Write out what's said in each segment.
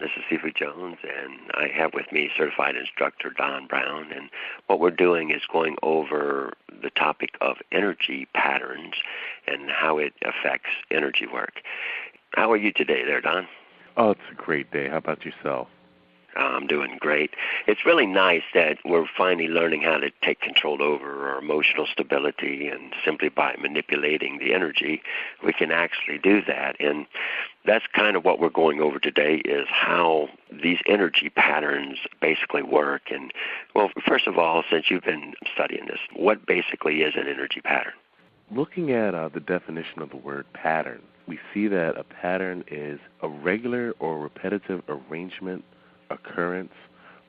This is Sifu Jones, and I have with me certified instructor Don Brown. And what we're doing is going over the topic of energy patterns and how it affects energy work. How are you today there, Don? Oh, it's a great day. How about yourself? I'm doing great. It's really nice that we're finally learning how to take control over our emotional stability, and simply by manipulating the energy, we can actually do that. And that's kind of what we're going over today, is how these energy patterns basically work. And, well, first of all, since you've been studying this, what basically is an energy pattern? Looking at the definition of the word pattern, we see that a pattern is a regular or repetitive arrangement, occurrence,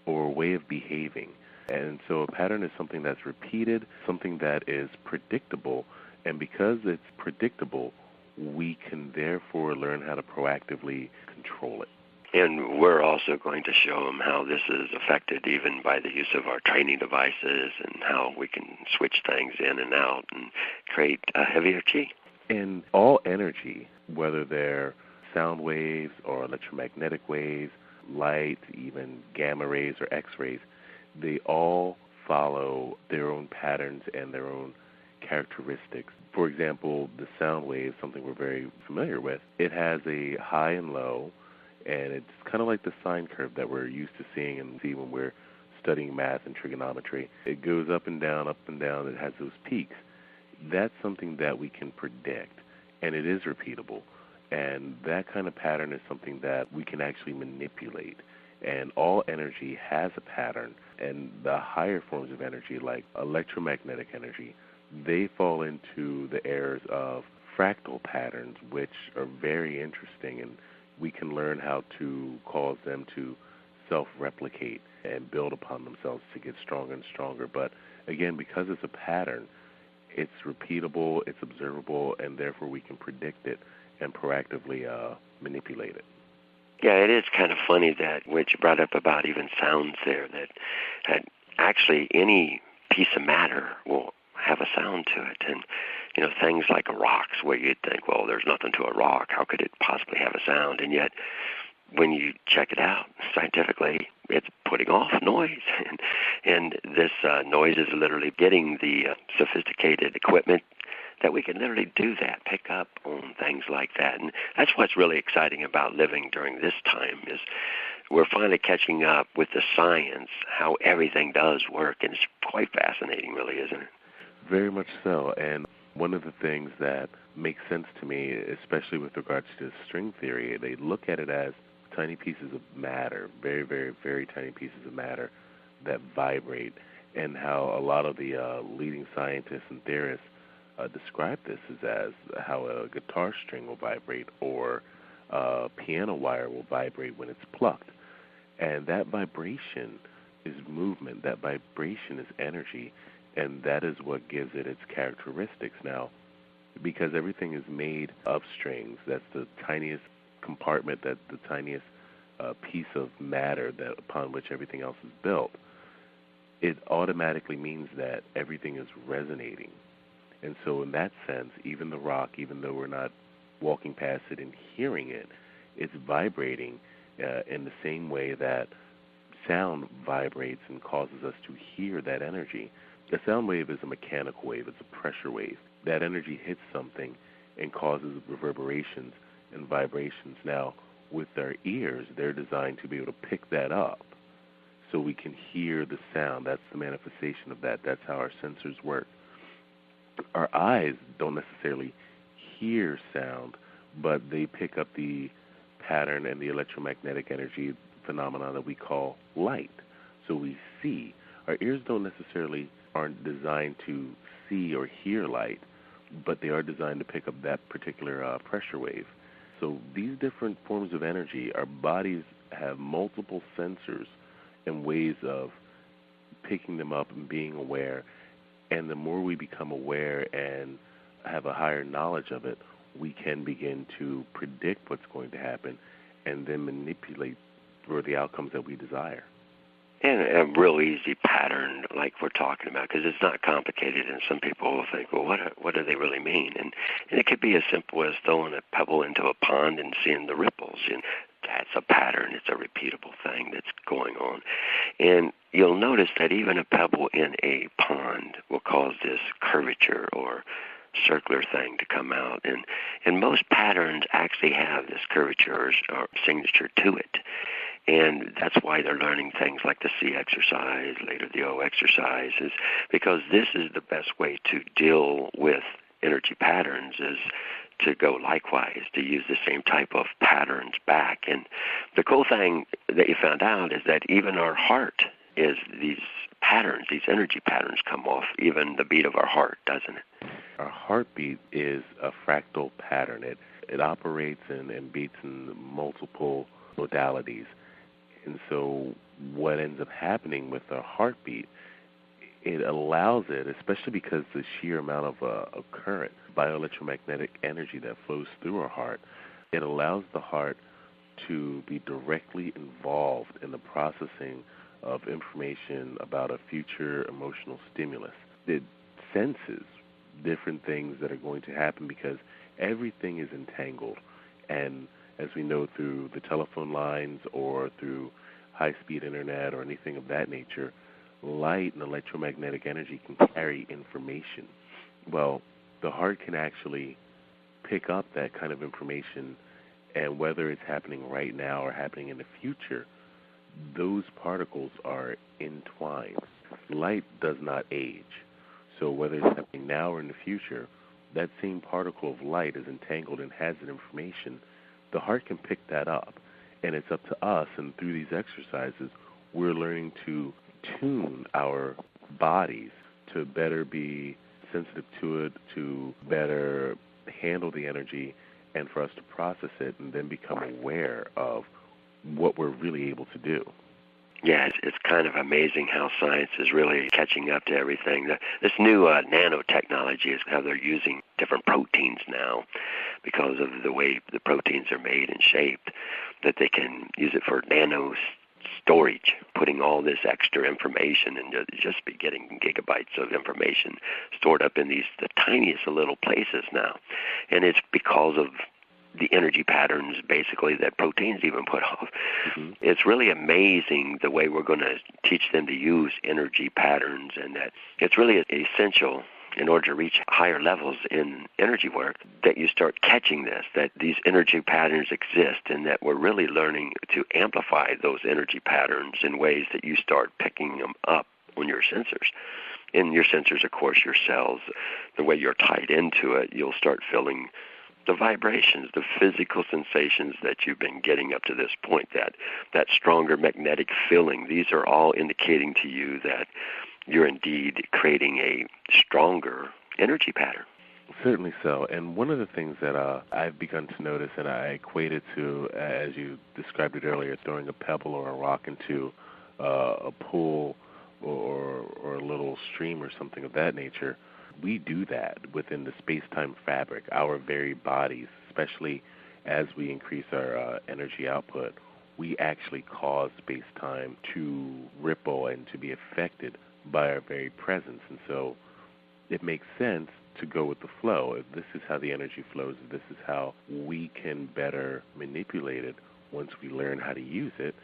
or way of behaving. And so a pattern is something that's repeated, something that is predictable, and because it's predictable, we can therefore learn how to proactively control it. And we're also going to show them how this is affected even by the use of our training devices, and how we can switch things in and out and create a heavier chi. And all energy, whether they're sound waves or electromagnetic waves, light, even gamma rays or X-rays, they all follow their own patterns and their own characteristics. For example, the sound wave, something we're very familiar with, it has a high and low, and it's kind of like the sine curve that we're used to seeing and see when we're studying math and trigonometry. It goes up and down, it has those peaks. That's something that we can predict, and it is repeatable. And that kind of pattern is something that we can actually manipulate. And all energy has a pattern. And the higher forms of energy, like electromagnetic energy, they fall into the areas of fractal patterns, which are very interesting. And we can learn how to cause them to self-replicate and build upon themselves to get stronger and stronger. But again, because it's a pattern, it's repeatable, it's observable, and therefore we can predict it and proactively manipulate it. Yeah, it is kind of funny that what you brought up about even sounds there, that actually any piece of matter will have a sound to it. And, things like rocks, where you'd think, well, there's nothing to a rock. How could it possibly have a sound? And yet, when you check it out scientifically, it's putting off noise. And this noise is literally getting the sophisticated equipment that we can literally do that, pick up on things like that. And that's what's really exciting about living during this time, is we're finally catching up with the science, how everything does work. And it's quite fascinating, really, isn't it? Very much so. And one of the things that makes sense to me, especially with regards to string theory, they look at it as tiny pieces of matter, very, very, very tiny pieces of matter that vibrate, and how a lot of the leading scientists and theorists describe this as how a guitar string will vibrate, or a piano wire will vibrate when it's plucked. And that vibration is movement, that vibration is energy, and that is what gives it its characteristics. Now, because everything is made of strings, that's the tiniest compartment, that's the tiniest piece of matter that upon which everything else is built, it automatically means that everything is resonating. And so in that sense, even the rock, even though we're not walking past it and hearing it, it's vibrating in the same way that sound vibrates and causes us to hear that energy. A sound wave is a mechanical wave. It's a pressure wave. That energy hits something and causes reverberations and vibrations. Now, with our ears, they're designed to be able to pick that up so we can hear the sound. That's the manifestation of that. That's how our sensors work. Our eyes don't necessarily hear sound, but they pick up the pattern and the electromagnetic energy phenomena that we call light. So we see. Our ears aren't designed to see or hear light, but they are designed to pick up that particular pressure wave. So these different forms of energy, our bodies have multiple sensors and ways of picking them up and being aware. And the more we become aware and have a higher knowledge of it, we can begin to predict what's going to happen and then manipulate for the outcomes that we desire. And a real easy pattern like we're talking about, because it's not complicated, and some people will think, well, what do they really mean? And it could be as simple as throwing a pebble into a pond and seeing the ripples. And That's a pattern. It's a repeatable thing that's going on. And you'll notice that even a pebble in a pond will cause this curvature or circular thing to come out. And most patterns actually have this curvature or signature to it. And that's why they're learning things like the C exercise, later the O exercise, is because this is the best way to deal with energy patterns, is to go likewise, to use the same type of patterns back. And the cool thing that you found out is that even our heart is these patterns, these energy patterns come off even the beat of our heart, doesn't it? Our heartbeat is a fractal pattern. It operates and beats in multiple modalities. And so what ends up happening with our heartbeat, it allows it, especially because the sheer amount of a current, bioelectromagnetic energy that flows through our heart, it allows the heart to be directly involved in the processing of information about a future emotional stimulus. It senses different things that are going to happen because everything is entangled. And as we know through the telephone lines or through high-speed internet or anything of that nature, light and electromagnetic energy can carry information. Well, the heart can actually pick up that kind of information, and whether it's happening right now or happening in the future, those particles are entwined. Light does not age. So whether it's happening now or in the future, that same particle of light is entangled and has that information. The heart can pick that up, and it's up to us, and through these exercises, we're learning to tune our bodies to better be sensitive to it, to better handle the energy, and for us to process it and then become aware of what we're really able to do. Yeah, it's kind of amazing how science is really catching up to everything. This new nanotechnology is how they're using different proteins now because of the way the proteins are made and shaped, that they can use it for nano storage, putting all this extra information and just be getting gigabytes of information stored up in the tiniest little places now. And it's because of the energy patterns, basically, that proteins even put off. Mm-hmm. It's really amazing the way we're going to teach them to use energy patterns, and that it's really essential in order to reach higher levels in energy work that you start catching this, that these energy patterns exist, and that we're really learning to amplify those energy patterns in ways that you start picking them up on your sensors. In your sensors, of course, your cells, the way you're tied into it, you'll start feeling the vibrations, the physical sensations that you've been getting up to this point, that stronger magnetic feeling. These are all indicating to you that you're indeed creating a stronger energy pattern. Certainly so. And one of the things that I've begun to notice, and I equate it to, as you described it earlier, throwing a pebble or a rock into a pool or a little stream or something of that nature, we do that within the space-time fabric, our very bodies, especially as we increase our energy output. We actually cause space-time to ripple and to be affected by our very presence. And so it makes sense to go with the flow. If this is how the energy flows, if this is how we can better manipulate it once we learn how to use it.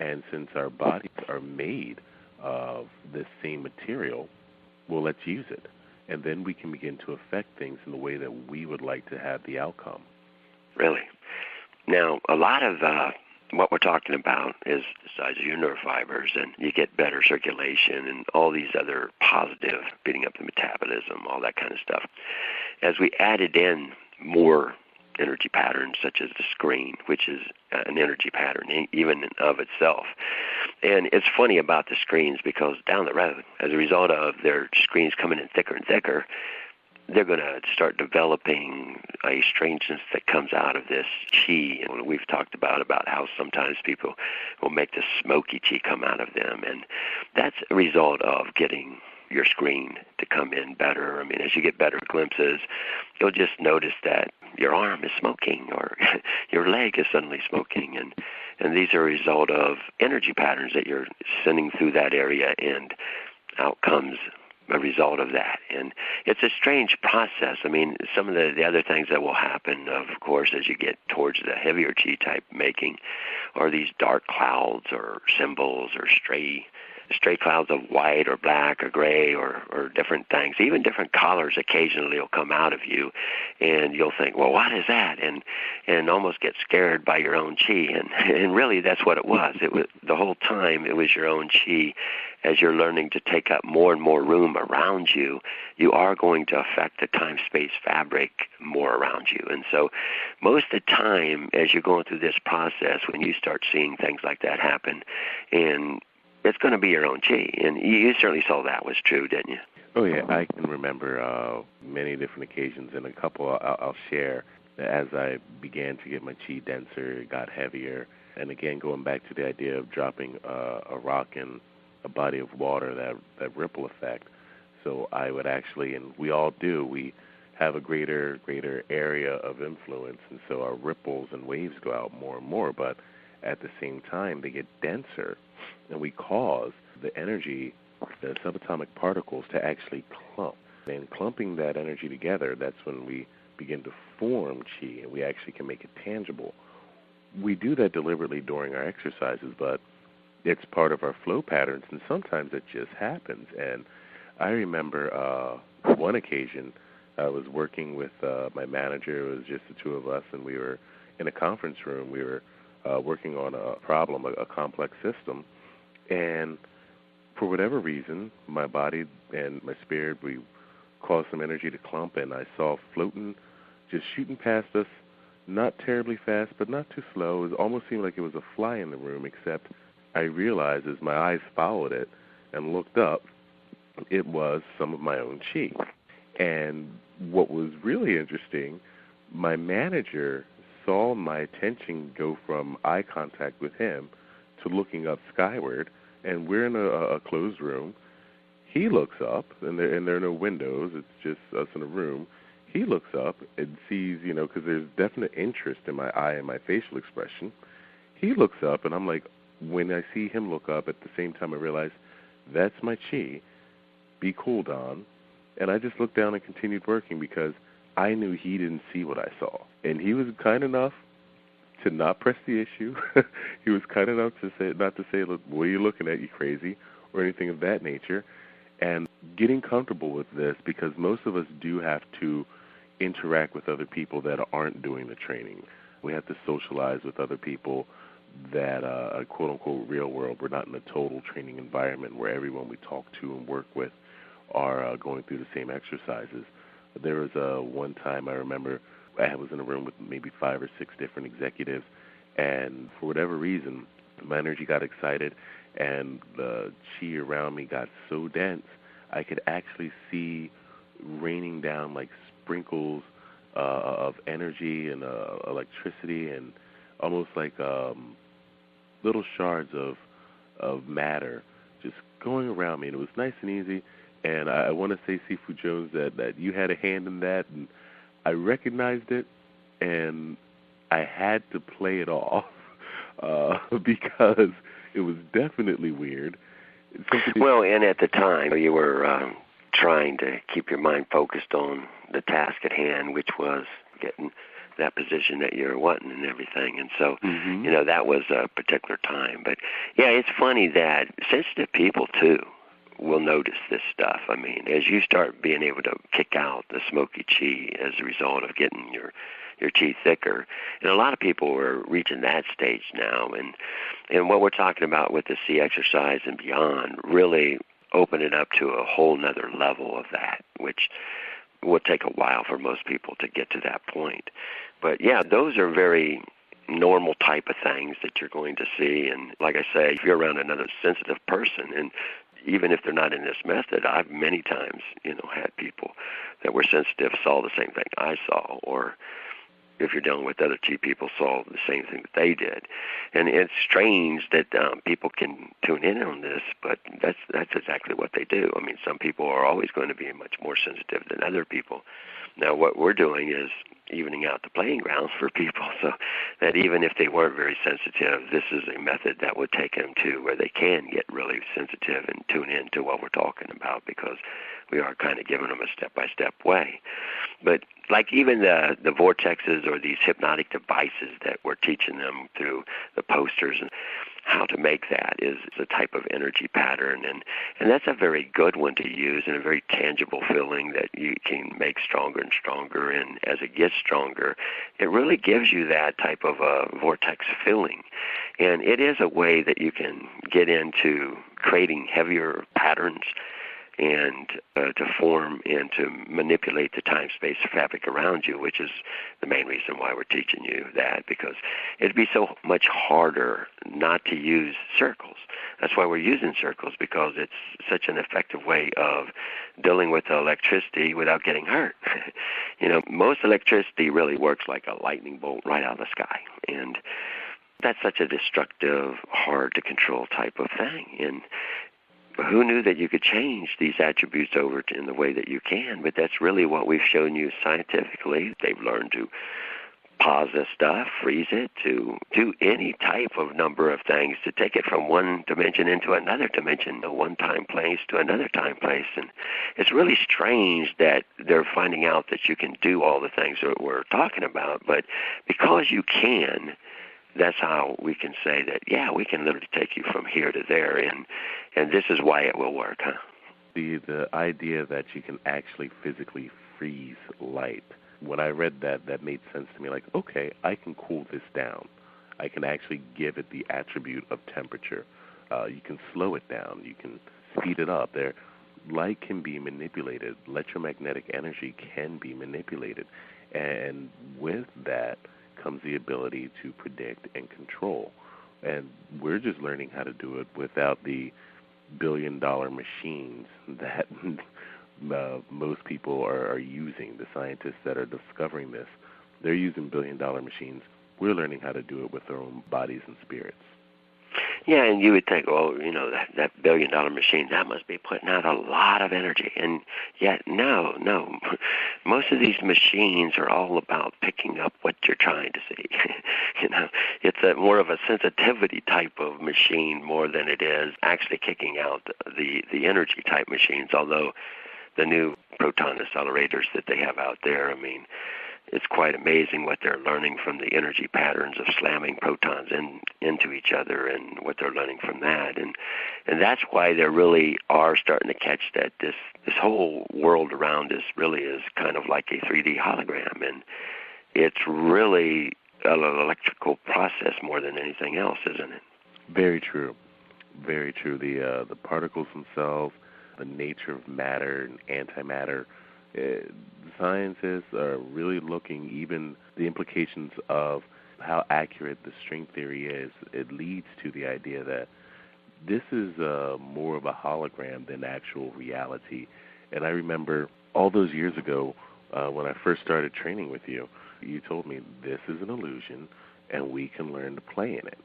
And since our bodies are made of this same material, well, let's use it. And then we can begin to affect things in the way that we would like to have the outcome. Really? Now, a lot of what we're talking about is the size of your nerve fibers, and you get better circulation and all these other positive, beating up the metabolism, all that kind of stuff. As we added in more energy patterns, such as the screen, which is an energy pattern even of itself. And it's funny about the screens because down the road, as a result of their screens coming in thicker and thicker, they're going to start developing a strangeness that comes out of this chi. And we've talked about how sometimes people will make this smoky chi come out of them. And that's a result of getting your screen to come in better. I mean, as you get better glimpses, you'll just notice that your arm is smoking or your leg is suddenly smoking. And these are a result of energy patterns that you're sending through that area, and out comes a result of that. And it's a strange process. I mean, some of the other things that will happen, of course, as you get towards the heavier chi type making, are these dark clouds or symbols or stray clouds of white or black or gray or different things. Even different colors occasionally will come out of you, and you'll think, well, what is that? And almost get scared by your own chi. And really that's what it was. It was the whole time it was your own chi. As you're learning to take up more and more room around you, you are going to affect the time-space fabric more around you. And so most of the time as you're going through this process, when you start seeing things like that happen, and it's going to be your own chi. And you certainly saw that was true, didn't you? Oh, yeah. I can remember many different occasions, and a couple I'll share. As I began to get my chi denser, it got heavier. And again, going back to the idea of dropping a rock in a body of water, that ripple effect. So I would actually, and we all do, we have a greater area of influence, and so our ripples and waves go out more and more, but at the same time they get denser, and we cause the energy, the subatomic particles, to actually clump. And clumping that energy together, that's when we begin to form chi, and we actually can make it tangible. We do that deliberately during our exercises, but it's part of our flow patterns, and sometimes it just happens. And I remember one occasion I was working with my manager. It was just the two of us, and we were in a conference room. We were working on a problem, a complex system, and for whatever reason, my body and my spirit, we caused some energy to clump, and I saw floating, just shooting past us, not terribly fast, but not too slow. It almost seemed like it was a fly in the room, except I realized as my eyes followed it and looked up, it was some of my own chi. And what was really interesting, my manager saw my attention go from eye contact with him to looking up skyward, and we're in a closed room. He looks up, and there are no windows. It's just us in a room. He looks up and sees, because there's definite interest in my eye and my facial expression. He looks up, and I'm like, when I see him look up, at the same time I realize that's my chi. Be cool, Don. And I just looked down and continued working because I knew he didn't see what I saw. And he was kind enough to not press the issue. He was kind enough to not to say, look, what are you looking at, you crazy, or anything of that nature. And getting comfortable with this, because most of us do have to interact with other people that aren't doing the training. We have to socialize with other people that are quote-unquote real world. We're not in a total training environment where everyone we talk to and work with are going through the same exercises. There was one time I remember I was in a room with maybe 5 or 6 different executives, and for whatever reason, my energy got excited, and the chi around me got so dense, I could actually see raining down like sprinkles of energy and electricity, and almost like little shards of matter just going around me. And it was nice and easy. And I want to say, Sifu Jones, that you had a hand in that, and I recognized it, and I had to play it off because it was definitely weird. Well, and at the time, you were trying to keep your mind focused on the task at hand, which was getting that position that you're wanting and everything. And so, that was a particular time. But, yeah, it's funny that sensitive people, too, will notice this stuff. I mean, as you start being able to kick out the smoky chi as a result of getting your chi thicker, and a lot of people are reaching that stage now, and what we're talking about with the C exercise and beyond really open it up to a whole nother level of that, which will take a while for most people to get to that point. But yeah, those are very normal type of things that you're going to see. And like I say, if you're around another sensitive person, and even if they're not in this method, I've many times, had people that were sensitive saw the same thing I saw, or if you're dealing with other chi people, saw the same thing that they did. And it's strange that people can tune in on this, but that's exactly what they do. I mean, some people are always going to be much more sensitive than other people. Now, what we're doing is evening out the playing grounds for people, so that even if they weren't very sensitive, this is a method that would take them to where they can get really sensitive and tune in to what we're talking about, because we are kind of giving them a step-by-step way. But like even the vortexes or these hypnotic devices that we're teaching them through the posters, and how to make that is a type of energy pattern, and that's a very good one to use, and a very tangible feeling that you can make stronger and stronger, and as it gets stronger, it really gives you that type of a vortex feeling. And it is a way that you can get into creating heavier patterns and to form and to manipulate the time-space fabric around you, which is the main reason why we're teaching you that, because it'd be so much harder not to use circles. That's why we're using circles, because it's such an effective way of dealing with the electricity without getting hurt. Most electricity really works like a lightning bolt right out of the sky, and that's such a destructive, hard-to-control type of thing. And who knew that you could change these attributes over in the way that you can? But that's really what we've shown you scientifically. They've learned to pause this stuff, freeze it, to do any type of number of things, to take it from one dimension into another dimension, one time place to another time place. And it's really strange that they're finding out that you can do all the things that we're talking about. But because you can, that's how we can say that, yeah, we can literally take you from here to there, and this is why it will work, huh? The idea that you can actually physically freeze light, when I read that, that made sense to me. Like, okay, I can cool this down. I can actually give it the attribute of temperature. You can slow it down. You can speed it up. Light can be manipulated. Electromagnetic energy can be manipulated. And with that comes the ability to predict and control. And we're just learning how to do it without the billion-dollar machines that most people are using. The scientists that are discovering this, they're using billion-dollar machines. We're learning how to do it with our own bodies and spirits. Yeah, and you would think, that billion-dollar machine, that must be putting out a lot of energy. And yet, no. Most of these machines are all about picking up what you're trying to see. It's more of a sensitivity type of machine more than it is actually kicking out the energy type machines, although the new proton accelerators that they have out there, it's quite amazing what they're learning from the energy patterns of slamming protons into each other, and what they're learning from that. And that's why they really are starting to catch that this whole world around us really is kind of like a 3D hologram. And it's really an electrical process more than anything else, isn't it? Very true. Very true. The particles themselves, the nature of matter and antimatter, scientists are really looking, even the implications of how accurate the string theory is. It leads to the idea that this is more of a hologram than actual reality. And I remember all those years ago when I first started training with you, you told me this is an illusion and we can learn to play in it.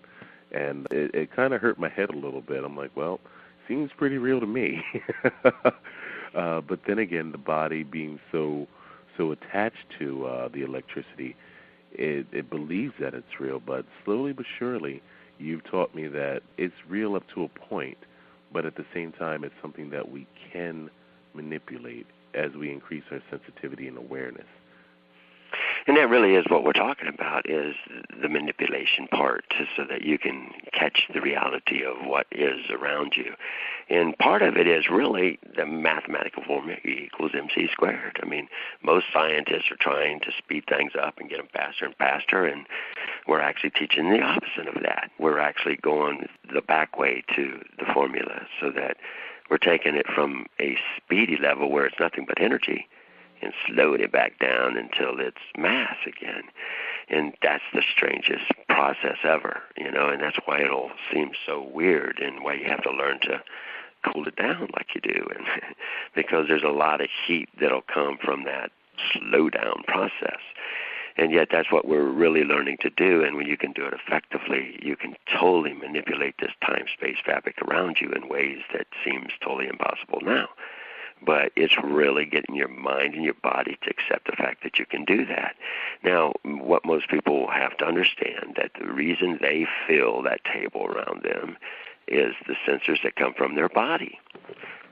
And it kind of hurt my head a little bit. I'm like, well, seems pretty real to me. But then again, the body being so attached to the electricity, it believes that it's real. But slowly but surely, you've taught me that it's real up to a point, but at the same time, it's something that we can manipulate as we increase our sensitivity and awareness. And that really is what we're talking about, is the manipulation part, so that you can catch the reality of what is around you. And part of it is really the mathematical formula, E equals MC squared. Most scientists are trying to speed things up and get them faster and faster, and we're actually teaching the opposite of that. We're actually going the back way to the formula, so that we're taking it from a speedy level where it's nothing but energy, and slowed it back down until it's mass again. And that's the strangest process ever, and that's why it all seems so weird, and why you have to learn to cool it down like you do, and because there's a lot of heat that'll come from that slow down process. And yet that's what we're really learning to do, and when you can do it effectively, you can totally manipulate this time-space fabric around you in ways that seems totally impossible now. But it's really getting your mind and your body to accept the fact that you can do that. Now, what most people have to understand, that the reason they feel that table around them is the sensors that come from their body.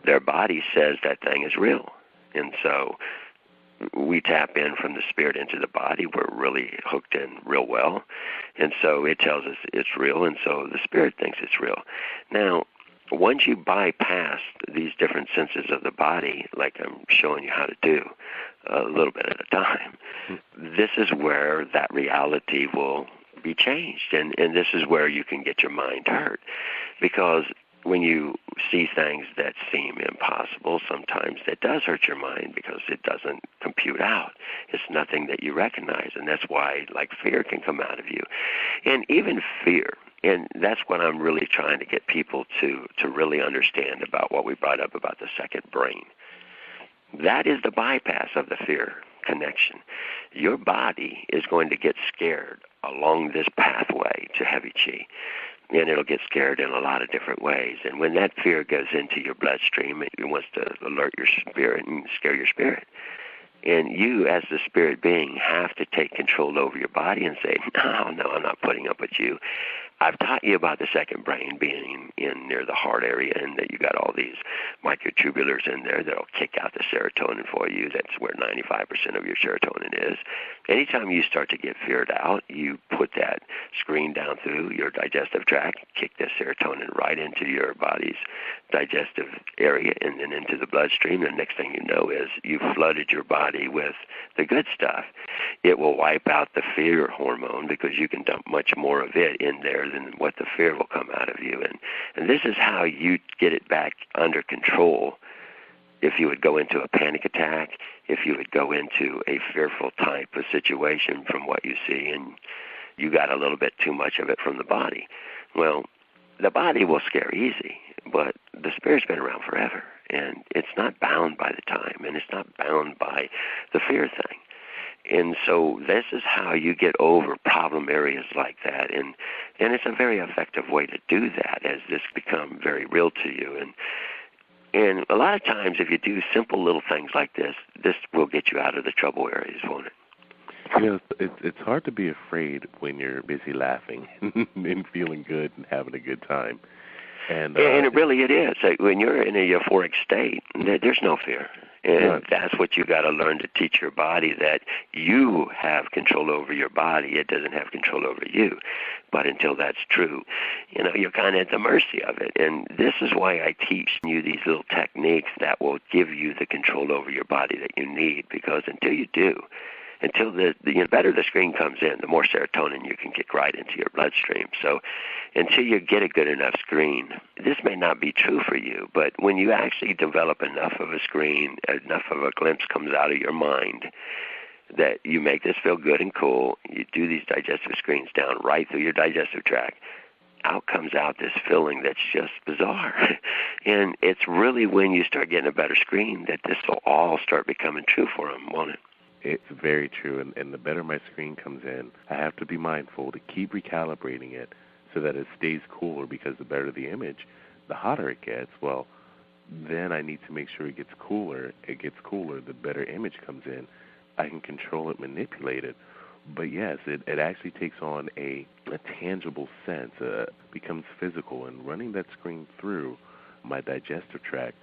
their body says that thing is real. And so we tap in from the spirit into the body. We're really hooked in real well. And so it tells us it's real, and so the spirit thinks it's real. Now, once you bypass these different senses of the body, like I'm showing you how to do a little bit at a time, this is where that reality will be changed. And this is where you can get your mind hurt. Because when you see things that seem impossible, sometimes that does hurt your mind because it doesn't compute out. It's nothing that you recognize, and that's why, like, fear can come out of you. And even fear, and that's what I'm really trying to get people to really understand about what we brought up about the second brain. That is the bypass of the fear connection. Your body is going to get scared along this pathway to heavy chi. And it'll get scared in a lot of different ways. And when that fear goes into your bloodstream, it wants to alert your spirit and scare your spirit. And you, as the spirit being, have to take control over your body and say, no, I'm not putting up with you. I've taught you about the second brain being in near the heart area, and that you got all these microtubulars in there that'll kick out the serotonin for you. That's where 95% of your serotonin is. Anytime you start to get feared out, you put that screen down through your digestive tract, kick the serotonin right into your body's digestive area and then into the bloodstream. The next thing you know is you've flooded your body with the good stuff. It will wipe out the fear hormone because you can dump much more of it in there than what the fear will come out of you. And this is how you get it back under control. If you would go into a panic attack, if you would go into a fearful type of situation from what you see, and you got a little bit too much of it from the body. Well, the body will scare easy, but the spirit's been around forever, and it's not bound by the time, and it's not bound by the fear thing. And so this is how you get over problem areas like that, and it's a very effective way to do that as this become very real to you. And a lot of times if you do simple little things like this will get you out of the trouble areas, won't it? You know, it's hard to be afraid when you're busy laughing and feeling good and having a good time. And it is. When you're in a euphoric state, there's no fear. And that's what you got to learn to teach your body, that you have control over your body. It doesn't have control over you. But until that's true, you're kind of at the mercy of it. And this is why I teach you these little techniques that will give you the control over your body that you need, because until you do, until the better the screen comes in, the more serotonin you can kick right into your bloodstream. So until you get a good enough screen, this may not be true for you, but when you actually develop enough of a screen, enough of a glimpse comes out of your mind that you make this feel good and cool, you do these digestive screens down right through your digestive tract, out comes out this feeling that's just bizarre. And it's really when you start getting a better screen that this will all start becoming true for them, won't it? It's very true, and the better my screen comes in, I have to be mindful to keep recalibrating it so that it stays cooler, because the better the image, the hotter it gets. Well, then I need to make sure it gets cooler. It gets cooler, the better image comes in. I can control it, manipulate it. But yes, it actually takes on a tangible sense, becomes physical, and running that screen through my digestive tract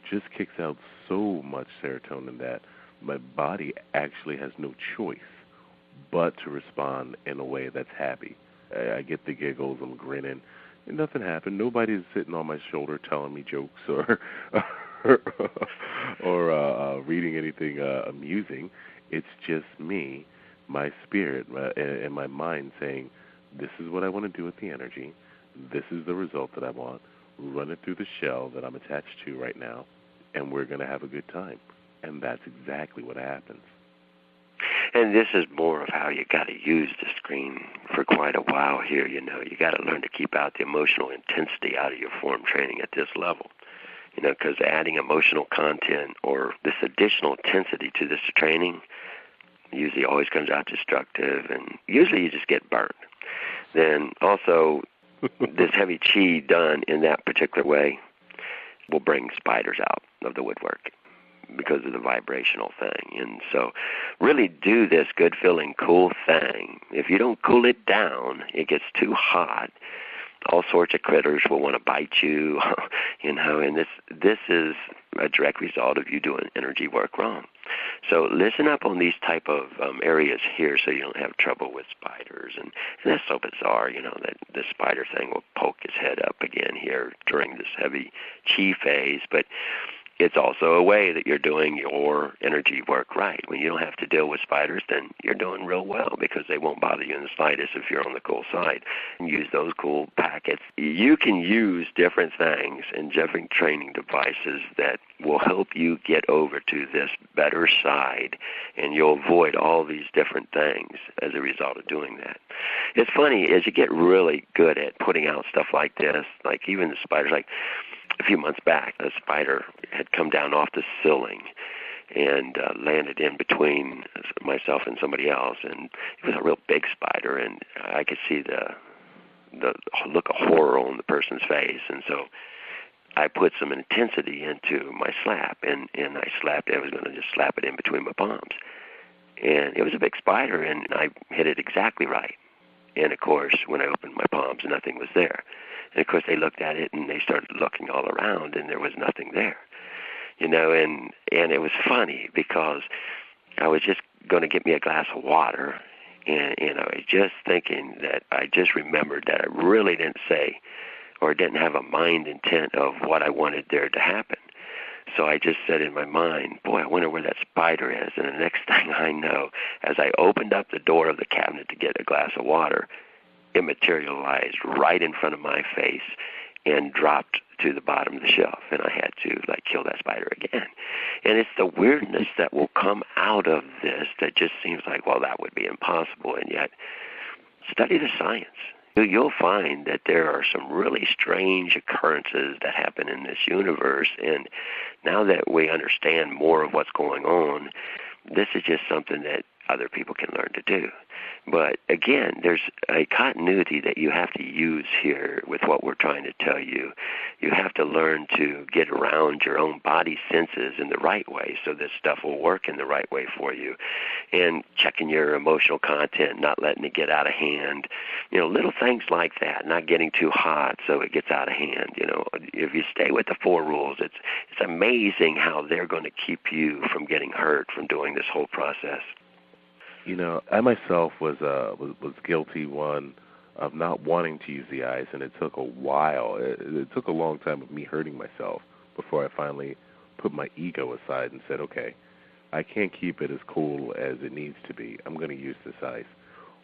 just kicks out so much serotonin that my body actually has no choice but to respond in a way that's happy. I get the giggles, I'm grinning, and nothing happened. Nobody's sitting on my shoulder telling me jokes or reading anything amusing. It's just me, my spirit, and my mind saying, this is what I want to do with the energy. This is the result that I want. Run it through the shell that I'm attached to right now, and we're going to have a good time. And that's exactly what happens. And this is more of how you got to use the screen for quite a while here. You got to learn to keep out the emotional intensity out of your form training at this level. Because adding emotional content or this additional intensity to this training usually always comes out destructive, and usually you just get burned. Then also, this heavy chi done in that particular way will bring spiders out of the woodwork because of the vibrational thing. And so really do this good feeling cool thing. If you don't cool it down, it gets too hot, all sorts of critters will want to bite you, and this is a direct result of you doing energy work wrong. So listen up on these type of areas here so you don't have trouble with spiders. And that's so bizarre, that this spider thing will poke his head up again here during this heavy chi phase. But it's also a way that you're doing your energy work right. When you don't have to deal with spiders, then you're doing real well because they won't bother you in the slightest if you're on the cool side. And use those cool packets. You can use different things and different training devices that will help you get over to this better side, and you'll avoid all these different things as a result of doing that. It's funny, as you get really good at putting out stuff like this, like even the spiders, like a few months back, a spider had come down off the ceiling and landed in between myself and somebody else, and it was a real big spider, and I could see the look of horror on the person's face, and so I put some intensity into my slap, and I slapped it. I was going to just slap it in between my palms, and it was a big spider, and I hit it exactly right. And, of course, when I opened my palms, nothing was there. And, of course, they looked at it, and they started looking all around, and there was nothing there. And it was funny because I was just going to get me a glass of water, and I was just thinking that I just remembered that I really didn't say or didn't have a mind intent of what I wanted there to happen. So I just said in my mind, boy, I wonder where that spider is. And the next thing I know, as I opened up the door of the cabinet to get a glass of water, it materialized right in front of my face and dropped to the bottom of the shelf. And I had to, kill that spider again. And it's the weirdness that will come out of this that just seems like, well, that would be impossible. And yet, study the science. You'll find that there are some really strange occurrences that happen in this universe, and now that we understand more of what's going on, this is just something that other people can learn to do. But again, there's a continuity that you have to use here with what we're trying to tell you. You have to learn to get around your own body senses in the right way so this stuff will work in the right way for you. And checking your emotional content, not letting it get out of hand. Little things like that, not getting too hot so it gets out of hand. If you stay with the 4 rules, it's amazing how they're going to keep you from getting hurt from doing this whole process. I myself was guilty, one, of not wanting to use the ice, and it took a while. It took a long time of me hurting myself before I finally put my ego aside and said, okay, I can't keep it as cool as it needs to be. I'm going to use this ice.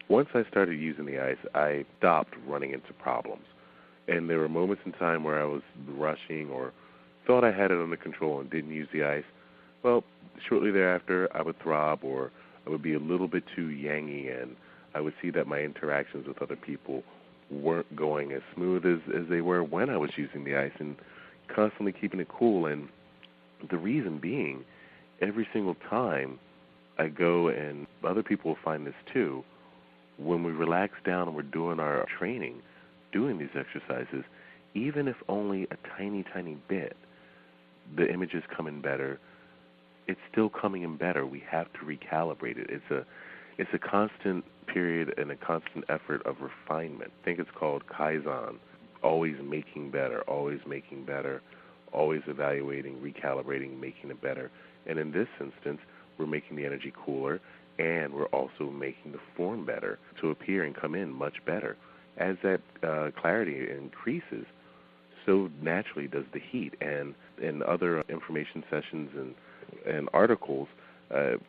Once I started using the ice, I stopped running into problems. And there were moments in time where I was rushing or thought I had it under control and didn't use the ice. Well, shortly thereafter, I would throb, or I would be a little bit too yangy, and I would see that my interactions with other people weren't going as smooth as they were when I was using the ice, and constantly keeping it cool. And the reason being, every single time I go, and other people will find this too, when we relax down and we're doing our training, doing these exercises, even if only a tiny, tiny bit, the images come in better. It's still coming in better. We have to recalibrate it. It's a constant period and a constant effort of refinement. I think it's called Kaizen, always making better, always making better, always evaluating, recalibrating, making it better. And in this instance, we're making the energy cooler, and we're also making the form better to appear and come in much better. As that clarity increases, so naturally does the heat. And in other information sessions and articles,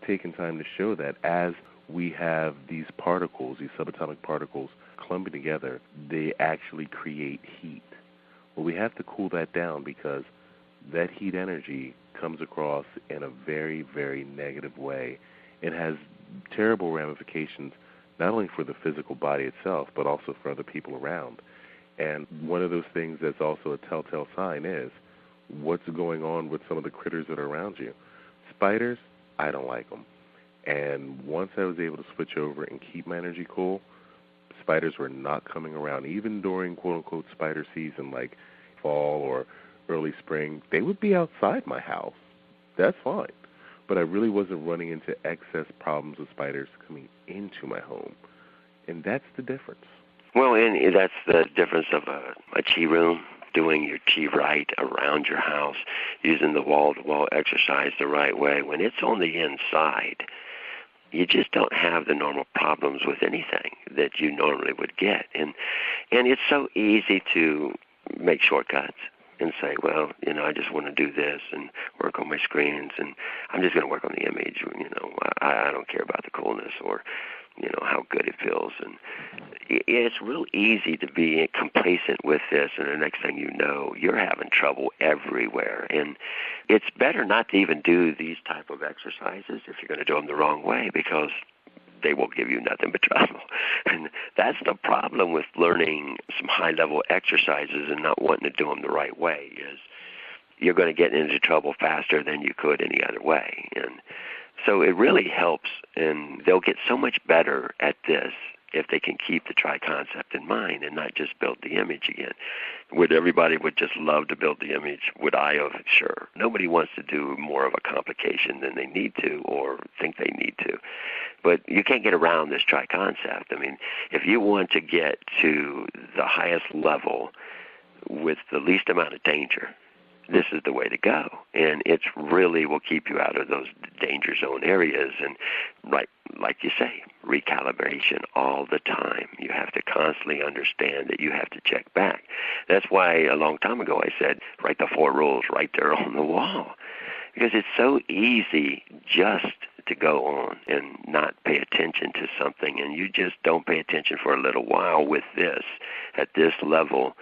taken time to show that as we have these particles, these subatomic particles clumping together, they actually create heat. Well, we have to cool that down because that heat energy comes across in a very, very negative way. It has terrible ramifications, not only for the physical body itself, but also for other people around. And one of those things that's also a telltale sign is what's going on with some of the critters that are around you. Spiders, I don't like them. And once I was able to switch over and keep my energy cool, spiders were not coming around. Even during quote-unquote spider season, like fall or early spring, they would be outside my house. That's fine. But I really wasn't running into excess problems with spiders coming into my home. And that's the difference. Well, and that's the difference of a chi room, doing your chi right around your house, using the wall-to-wall exercise the right way. When it's on the inside, you just don't have the normal problems with anything that you normally would get. And it's so easy to make shortcuts and say, well, I just want to do this and work on my screens, and I'm just going to work on the image. I don't care about the coolness or, how good it feels. And it's real easy to be complacent with this, and the next thing you know, you're having trouble everywhere. And it's better not to even do these type of exercises if you're going to do them the wrong way, because they will give you nothing but trouble. And that's the problem with learning some high-level exercises and not wanting to do them the right way, is you're going to get into trouble faster than you could any other way. And so it really helps, and they'll get so much better at this if they can keep the tri-concept in mind and not just build the image again. Would everybody would just love to build the image? Would I have? Sure. Nobody wants to do more of a complication than they need to or think they need to. But you can't get around this tri-concept. I mean, if you want to get to the highest level with the least amount of danger, this is the way to go. And it really will keep you out of those danger zone areas. And like you say, recalibration all the time. You have to constantly understand that you have to check back. That's why a long time ago I said, write the 4 rules right there on the wall. Because it's so easy just to go on and not pay attention to something. And you just don't pay attention for a little while with this at this level,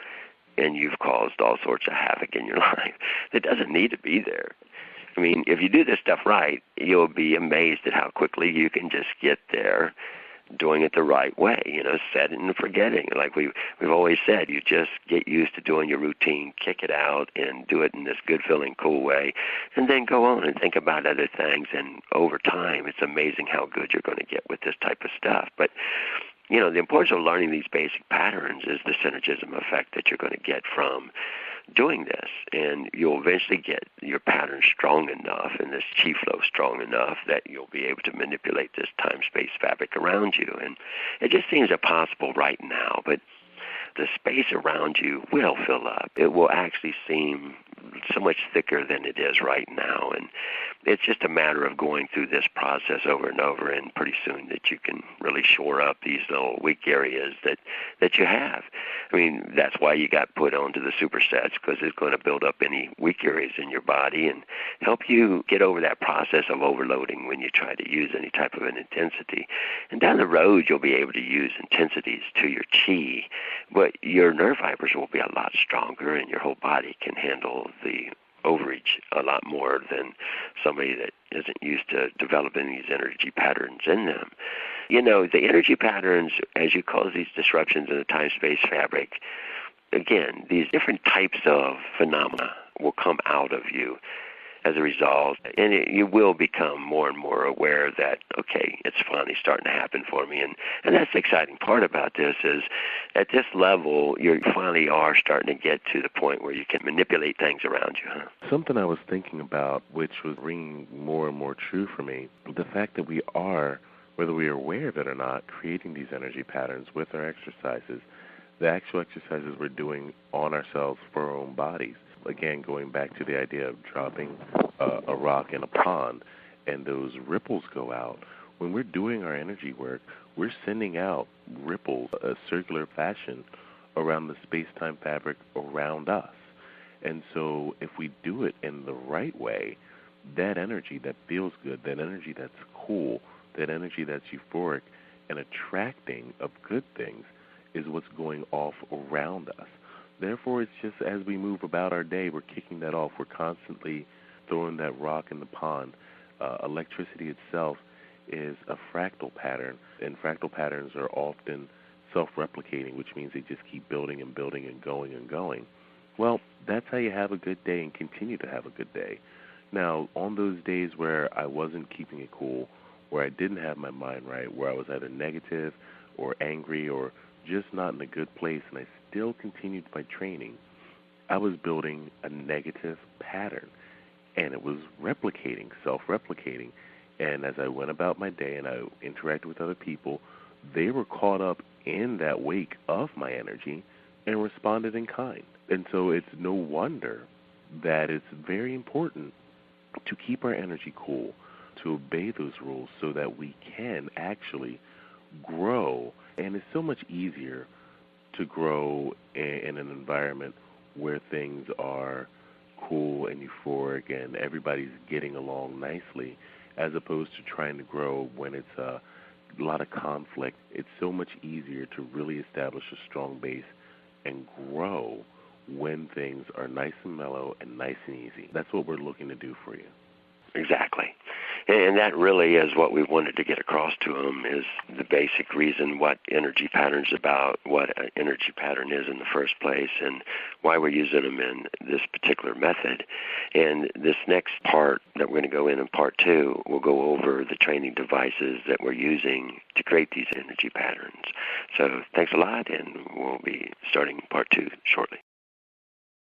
and you've caused all sorts of havoc in your life that doesn't need to be there. I mean, if you do this stuff right, you'll be amazed at how quickly you can just get there doing it the right way, setting and forgetting. Like we've always said, you just get used to doing your routine, kick it out, and do it in this good-feeling, cool way, and then go on and think about other things. And over time, it's amazing how good you're going to get with this type of stuff. But the importance of learning these basic patterns is the synergism effect that you're going to get from doing this. And you'll eventually get your pattern strong enough and this chi flow strong enough that you'll be able to manipulate this time-space fabric around you. And it just seems impossible right now, but the space around you will fill up. It will actually seem so much thicker than it is right now. And it's just a matter of going through this process over and over, and pretty soon that you can really shore up these little weak areas that you have. I mean, that's why you got put onto the supersets, because it's going to build up any weak areas in your body and help you get over that process of overloading when you try to use any type of an intensity. And down the road, you'll be able to use intensities to your chi, but your nerve fibers will be a lot stronger, and your whole body can handle the overreach a lot more than somebody that isn't used to developing these energy patterns in them. The energy patterns, as you cause these disruptions in the time-space fabric, again, these different types of phenomena will come out of you as a result, and you will become more and more aware that, okay, it's finally starting to happen for me. And that's the exciting part about this, is at this level, you finally are starting to get to the point where you can manipulate things around you. Something I was thinking about, which was ringing more and more true for me, the fact that we are, whether we are aware of it or not, creating these energy patterns with our exercises, the actual exercises we're doing on ourselves for our own bodies. Again, going back to the idea of dropping a rock in a pond and those ripples go out. When we're doing our energy work, we're sending out ripples, a circular fashion around the space-time fabric around us. And so if we do it in the right way, that energy that feels good, that energy that's cool, that energy that's euphoric and attracting of good things is what's going off around us. Therefore, it's just as we move about our day, we're kicking that off. We're constantly throwing that rock in the pond. Electricity itself is a fractal pattern, and fractal patterns are often self-replicating, which means they just keep building and building and going and going. Well, that's how you have a good day and continue to have a good day. Now, on those days where I wasn't keeping it cool, where I didn't have my mind right, where I was either negative or angry or just not in a good place, and I still continued my training, I was building a negative pattern, and it was replicating, self-replicating. And as I went about my day and I interacted with other people, they were caught up in that wake of my energy and responded in kind. And so it's no wonder that it's very important to keep our energy cool, to obey those rules so that we can actually grow. And it's so much easier to grow in an environment where things are cool and euphoric and everybody's getting along nicely, as opposed to trying to grow when it's a lot of conflict. It's so much easier to really establish a strong base and grow when things are nice and mellow and nice and easy. That's what we're looking to do for you. Exactly. And that really is what we wanted to get across to them, is the basic reason what energy patterns about, what an energy pattern is in the first place, and why we're using them in this particular method. And this next part that we're going to go in part 2, we'll go over the training devices that we're using to create these energy patterns. So thanks a lot, and we'll be starting part 2 shortly.